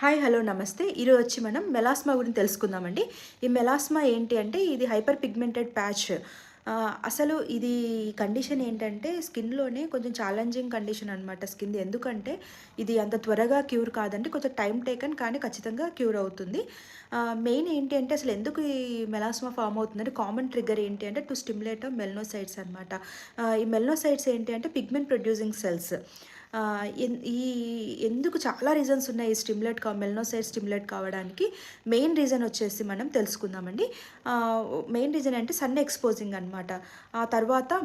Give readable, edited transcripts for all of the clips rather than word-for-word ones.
Hi hello నమస్తే. ఈరోజు వచ్చి మనం మెలాస్మా గురించి తెలుసుకుందామండి. ఈ మెలాస్మా ఏంటి అంటే ఇది హైపర్ పిగ్మెంటెడ్ ప్యాచ్. అసలు ఇది కండిషన్ ఏంటంటే స్కిన్‌లోనే కొంచెం ఛాలెంజింగ్ కండిషన్ అనమాట స్కిన్‌ది. ఎందుకంటే ఇది అంత త్వరగా క్యూర్ కాదండి. కొంచెం టైం టేకన్ కానీ ఖచ్చితంగా క్యూర్ అవుతుంది. మెయిన్ ఏంటి అంటే అసలు ఎందుకు ఈ మెలాస్మా ఫార్మ్ అవుతుందంటే కామన్ ట్రిగ్గర్ ఏంటి అంటే టు స్టిమ్యులేట్ మెలనోసైట్స్ అనమాట. ఈ మెలనోసైట్స్ ఏంటి అంటే పిగ్మెంట్ ప్రొడ్యూసింగ్ సెల్స్. ఈ ఎందుకు చాలా రీజన్స్ ఉన్నాయి ఈ మెలనోసైట్ స్టిమ్యులేట్ కావడానికి. మెయిన్ రీజన్ వచ్చేసి మనం తెలుసుకుందామండి. మెయిన్ రీజన్ అంటే సన్ ఎక్స్పోజింగ్ అనమాట. ఆ తర్వాత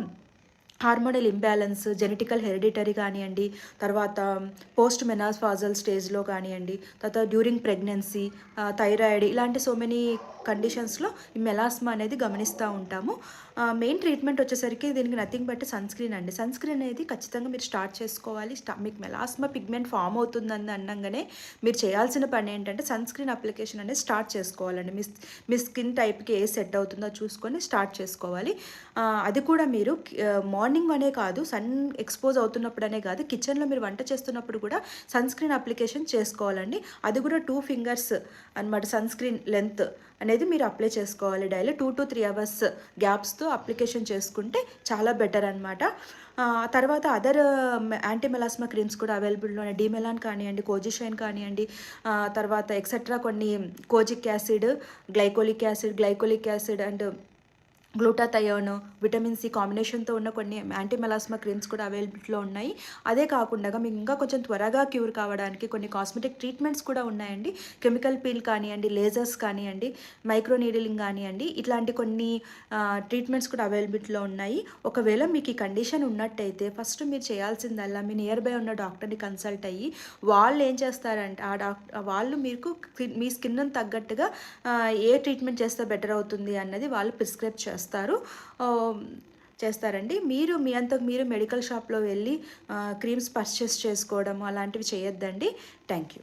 హార్మోనల్ ఇంబ్యాలెన్స్, జెనెటికల్ హెరిడిటరీ కానివ్వండి, తర్వాత పోస్ట్ మెనాస్పాజల్ స్టేజ్లో కానివ్వండి, తర్వాత డ్యూరింగ్ ప్రెగ్నెన్సీ, థైరాయిడ్, ఇలాంటి సో మెనీ కండిషన్స్లో ఈ మెలాస్మా అనేది గమనిస్తూ ఉంటాము. మెయిన్ ట్రీట్మెంట్ వచ్చేసరికి దీనికి నథింగ్ బట్ సన్ స్క్రీన్ అండి. సన్ స్క్రీన్ అనేది ఖచ్చితంగా మీరు స్టార్ట్ చేసుకోవాలి. మీకు మెలాస్మా పిగ్మెంట్ ఫామ్ అవుతుందని అన్నగానే మీరు చేయాల్సిన పని ఏంటంటే సన్ స్క్రీన్ అప్లికేషన్ అనేది స్టార్ట్ చేసుకోవాలండి. మీ స్కిన్ టైప్కి ఏ సెట్ అవుతుందో చూసుకొని స్టార్ట్ చేసుకోవాలి. అది కూడా మీరు మార్నింగ్ అనే కాదు, సన్ ఎక్స్పోజ్ అవుతున్నప్పుడనే కాదు, కిచెన్లో మీరు వంట చేస్తున్నప్పుడు కూడా సన్ స్క్రీన్ అప్లికేషన్ చేసుకోవాలండి. అది కూడా 2 ఫింగర్స్ అనమాట సన్ స్క్రీన్ లెంత్ అనేది మీరు అప్లై చేసుకోవాలి. డైలీ 2 to 3 hours గ్యాప్స్తో అప్లికేషన్ చేసుకుంటే చాలా బెటర్ అనమాట. తర్వాత అదర్ యాంటీ మెలాస్మా క్రీమ్స్ కూడా అవైలబుల్లో ఉన్నాయి. డీమెలాన్ కానివ్వండి, కోజిషైన్ కానివ్వండి, తర్వాత ఎక్సెట్రా కొన్ని kojic acid, glycolic acid and glutathione, vitamin C కాంబినేషన్తో ఉన్న కొన్ని యాంటీ మెలాస్మా క్రీమ్స్ కూడా అవైలబుల్లో ఉన్నాయి. అదే కాకుండా మీకు ఇంకా కొంచెం త్వరగా క్యూర్ కావడానికి కొన్ని కాస్మెటిక్ ట్రీట్మెంట్స్ కూడా ఉన్నాయండి. కెమికల్ పీల్ కానివ్వండి, లేజర్స్ కానివ్వండి, మైక్రో నీడిలింగ్ కానివ్వండి, ఇట్లాంటి కొన్ని ట్రీట్మెంట్స్ కూడా అవైలబుల్లో ఉన్నాయి. ఒకవేళ మీకు ఈ కండిషన్ ఉన్నట్టయితే ఫస్ట్ మీరు చేయాల్సిందల్లా మీ నియర్ బై ఉన్న డాక్టర్ని కన్సల్ట్ అయ్యి వాళ్ళు ఏం చేస్తారంటే వాళ్ళు మీకు మీ స్కిన్ తగ్గట్టుగా ఏ ట్రీట్మెంట్ చేస్తే బెటర్ అవుతుంది అన్నది వాళ్ళు ప్రిస్క్రైబ్ చేస్తారండి. మీరు మీ అంతకు మీరు మెడికల్ షాప్లో వెళ్ళి క్రీమ్స్ పర్చేస్ చేసుకోవడం అలాంటివి చేయొద్దండి. Thank you.